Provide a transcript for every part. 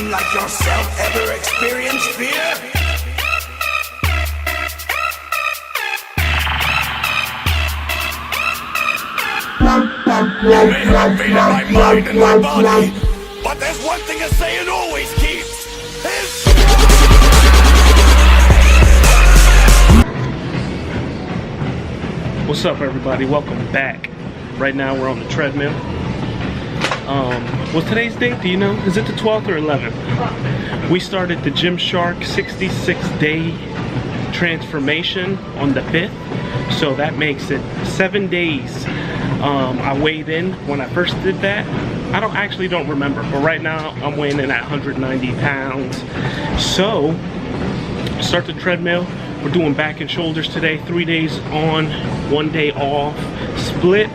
anyone like yourself ever experienced fear? You may have fear in my mind and my body, but there's one thing a saying always keeps. What's up, everybody? Welcome back. Right now we're on the treadmill. What's today's date? Do you know? Is it the 12th or 11th? We started the Gymshark 66-day transformation on the 5th, so that makes it 7 days. I weighed in when I first did that. I don't remember, but right now I'm weighing in at 190 pounds. So start the treadmill. We're doing back and shoulders today, 3 days on, 1 day off, split.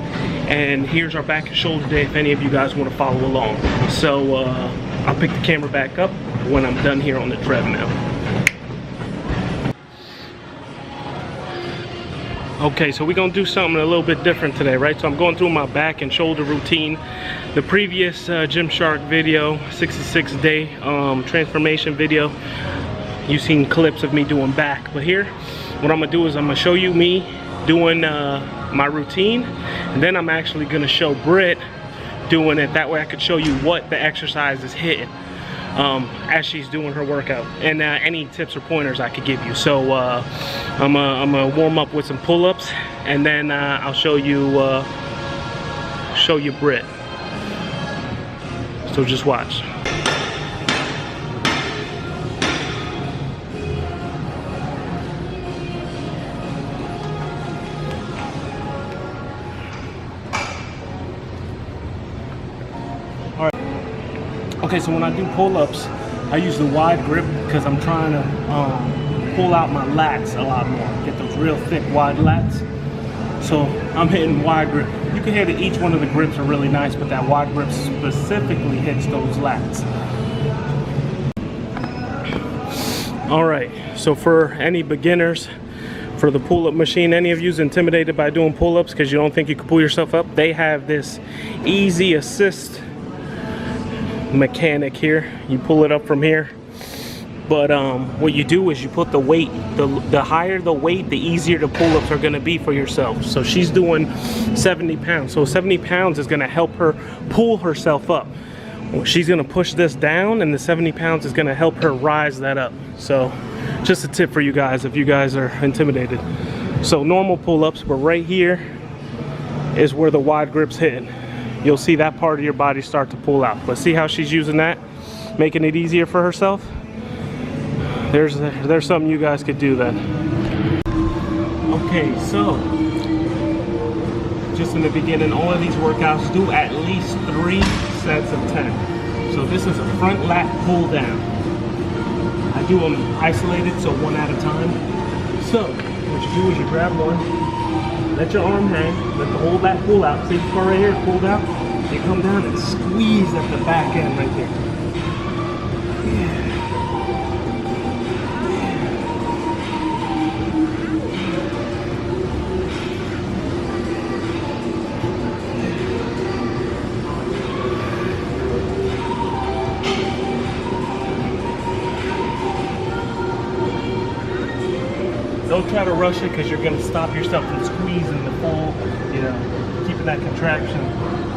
And here's our back and shoulder day if any of you guys want to follow along. So I'll pick the camera back up when I'm done here on the treadmill. Okay, so we're gonna do something a little bit different today, right? So I'm going through my back and shoulder routine. The previous Gymshark video, 66-day transformation video, you've seen clips of me doing back. But here, what I'm gonna do is I'm gonna show you me doing my routine, and then I'm actually gonna show Britt doing it. That way I could show you what the exercise is hitting as she's doing her workout, and any tips or pointers I could give you. So I'm gonna warm up with some pull-ups, and then I'll show you Britt. So just watch. Okay, so when I do pull-ups, I use the wide grip because I'm trying to pull out my lats a lot more. Get those real thick, wide lats. So I'm hitting wide grip. You can hear that each one of the grips are really nice, but that wide grip specifically hits those lats. All right, so for any beginners, for the pull-up machine, any of you's intimidated by doing pull-ups because you don't think you can pull yourself up, they have this easy assist mechanic here. You pull it up from here, but what you do is you put the weight, the higher the weight, the easier the pull-ups are going to be for yourself. So she's doing 70 pounds, so 70 pounds is going to help her pull herself up. She's going to push this down, and the 70 pounds is going to help her rise that up. So just a tip for you guys if you guys are intimidated. So normal pull-ups, but right here is where the wide grips hit. You'll see that part of your body start to pull out. But see how she's using that, making it easier for herself? There's something you guys could do then. Okay, so just in the beginning, all of these workouts do at least 3 sets of 10. So this is a front lat pull down. I do them isolated, so one at a time. So what you do is you grab one, let your arm hang, let the whole lat pull out. See this part right here, pulled out? You come down and squeeze at the back end right there. Don't try to rush it because you're going to stop yourself from squeezing the full, keeping that contraction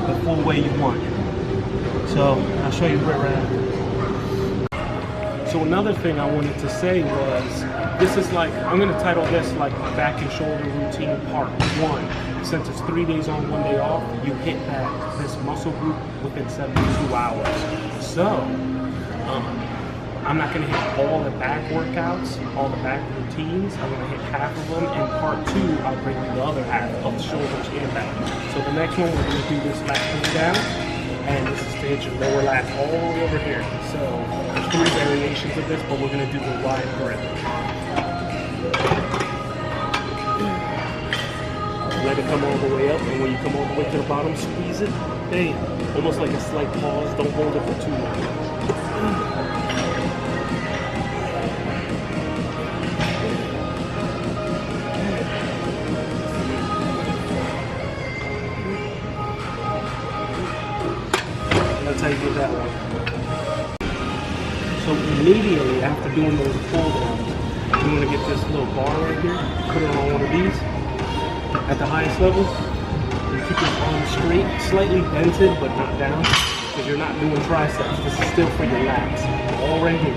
the full way you want. So I'll show you right now. So another thing I wanted to say was, this is like, I'm going to title this like my back and shoulder routine part 1. Since it's 3 days on, 1 day off, you hit this muscle group within 72 hours. So I'm not going to hit all the back workouts, all the back routines. I'm going to hit half of them. In part 2, I'll bring you the other half of the shoulders and back. So the next one, we're going to do this lat pull down, and this is to hit your lower lat all the way over here. So there's 3 variations of this, but we're going to do the wide grip. Let it come all the way up, and when you come all the way to the bottom, squeeze it. Hey, almost like a slight pause. Don't hold it for too long. That's how you do that one. So immediately after doing those pull downs, you want to get this little bar right here, put it on one of these at the highest level. You keep your arms straight, slightly dented but not down, because you're not doing triceps. This is still for your lats. All right here.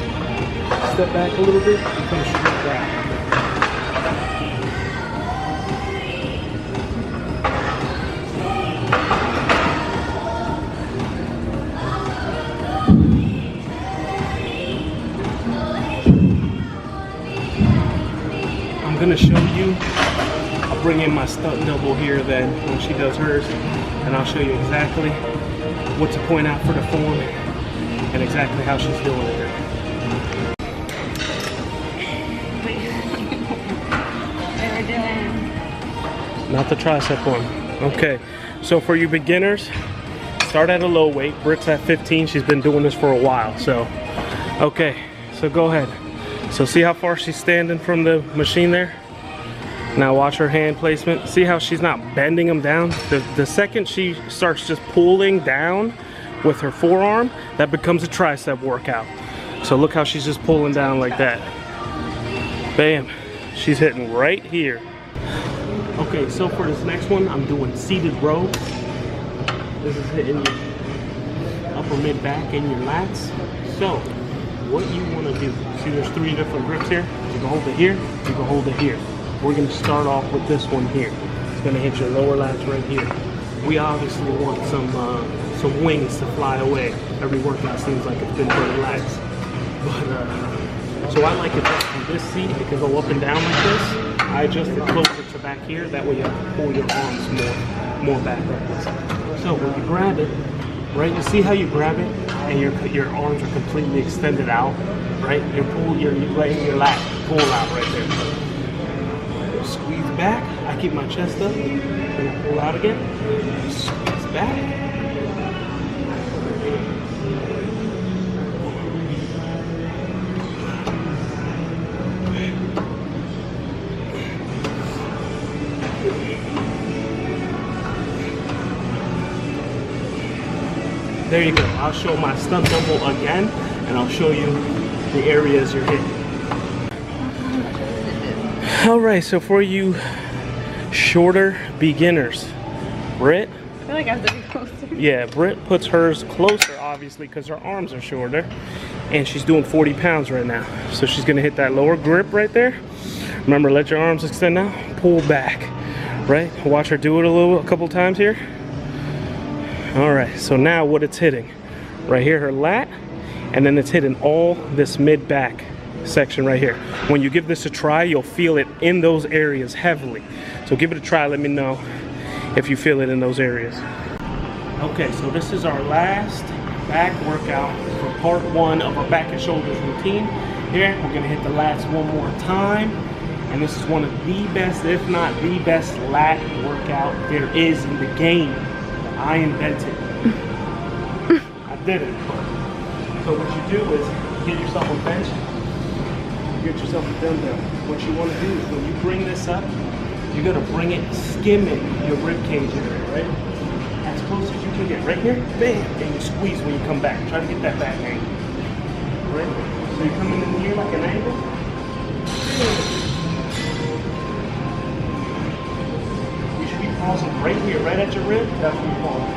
Step back a little bit and come straight down. I'm gonna show you, I'll bring in my stunt double here then when she does hers, and I'll show you exactly what to point out for the form and exactly how she's doing it. What we're doing. Not the tricep one. Okay, so for you beginners, start at a low weight. Britt's at 15, she's been doing this for a while, so. Okay, so go ahead. So see how far she's standing from the machine there? Now watch her hand placement. See how she's not bending them down? The second she starts just pulling down with her forearm, that becomes a tricep workout. So look how she's just pulling down like that. Bam, she's hitting right here. Okay, so for this next one, I'm doing seated row. This is hitting your upper mid back and your lats. So what you want to do, see there's 3 different grips here. You can hold it here, you can hold it here. We're going to start off with this one here. It's going to hit your lower lats right here. We obviously want some wings to fly away. Every workout seems like it's been pretty lax. But so I like it from this seat. It can go up and down like this. I adjust it closer to back here. That way you have to pull your arms more back like this. So when you grab it, right, you see how you grab it and your arms are completely extended out, right? You're letting your lat pull out right there. Squeeze back. I keep my chest up. And pull out again. Squeeze back. There you go. I'll show my stunt double again, and I'll show you the areas you're hitting. All right, so for you shorter beginners, Britt. I feel like I have to be closer. Yeah, Britt puts hers closer, obviously, because her arms are shorter, and she's doing 40 pounds right now. So she's gonna hit that lower grip right there. Remember, let your arms extend now. Pull back, right? Watch her do it a couple times here. All right, so now what it's hitting, right here, her lat, and then it's hitting all this mid-back section right here. When you give this a try, you'll feel it in those areas heavily. So give it a try, let me know if you feel it in those areas. Okay, so this is our last back workout for part 1 of our back and shoulders routine. Here, we're gonna hit the lats one more time. And this is one of the best, if not the best lat workout there is in the game. I invented it. I did it. So what you do is get yourself a bench, get yourself a dumbbell. What you want to do is when you bring this up, you're going to bring it skimming your rib cage area, right? As close as you can get. Right here, bam, and you squeeze when you come back. Try to get that back angle. Right? So you're coming in here like an angle. Pausing right here, right at your rib, that's where you pause.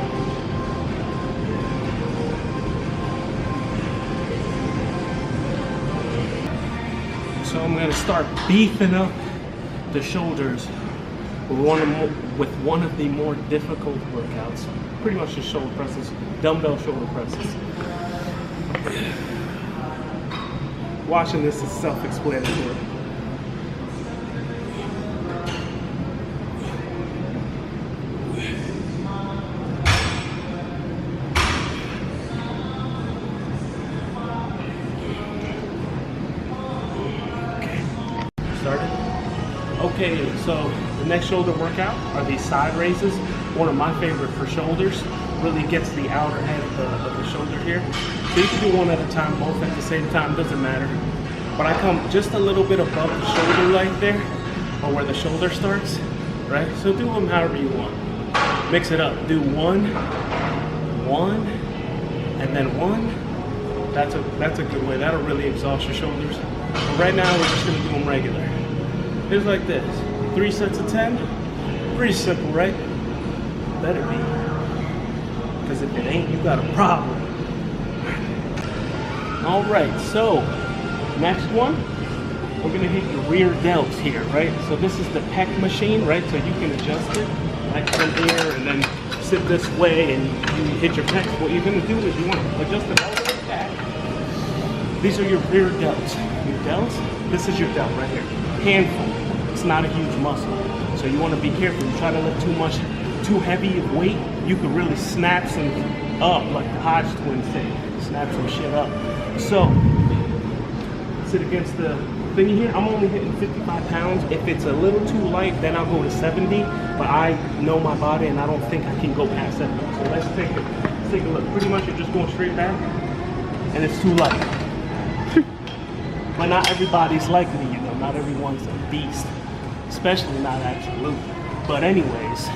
So I'm gonna start beefing up the shoulders with one of the more difficult workouts. Pretty much just shoulder presses, dumbbell shoulder presses. Watching this is self-explanatory. Okay, so the next shoulder workout are these side raises. One of my favorite for shoulders. Really gets the outer head of the shoulder here. So you can do one at a time, both at the same time, doesn't matter. But I come just a little bit above the shoulder line there, or where the shoulder starts, right? So do them however you want. Mix it up. Do one, and then one, That's a good way. That'll really exhaust your shoulders. But right now we're just gonna do them regular. It's like this. 3 sets of 10. Pretty simple, right? Better be. Because if it ain't, you got a problem. All right, so next one, we're gonna hit your rear delts here, right? So this is the pec machine, right? So you can adjust it like from here and then sit this way and you hit your pecs. What you're gonna do is you wanna adjust it all the way back. These are your rear delts. Your delts, this is your delt right here. Handful, it's not a huge muscle. So you wanna be careful. You try to lift too heavy of weight, you could really snap some up like the Hodge twins say. Snap some shit up. So, sit against the thingy here. I'm only hitting 55 pounds. If it's a little too light, then I'll go to 70. But I know my body and I don't think I can go past 70. So let's take a look. Pretty much you're just going straight back and it's too light. But not everybody's like me, you know. Not everyone's a beast. Especially not absolute. But anyways,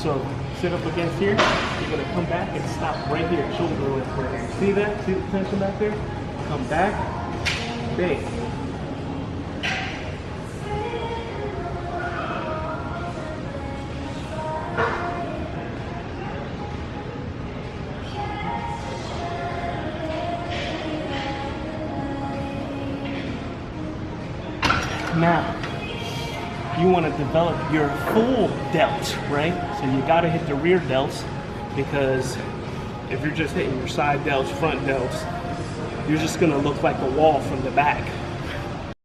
so sit up against here. You're gonna come back and stop right here, shoulder width right here. See that? See the tension back there? Come back. Bang. Now, you want to develop your full delt, right? So you got to hit the rear delts because if you're just hitting your side delts, front delts, you're just going to look like a wall from the back.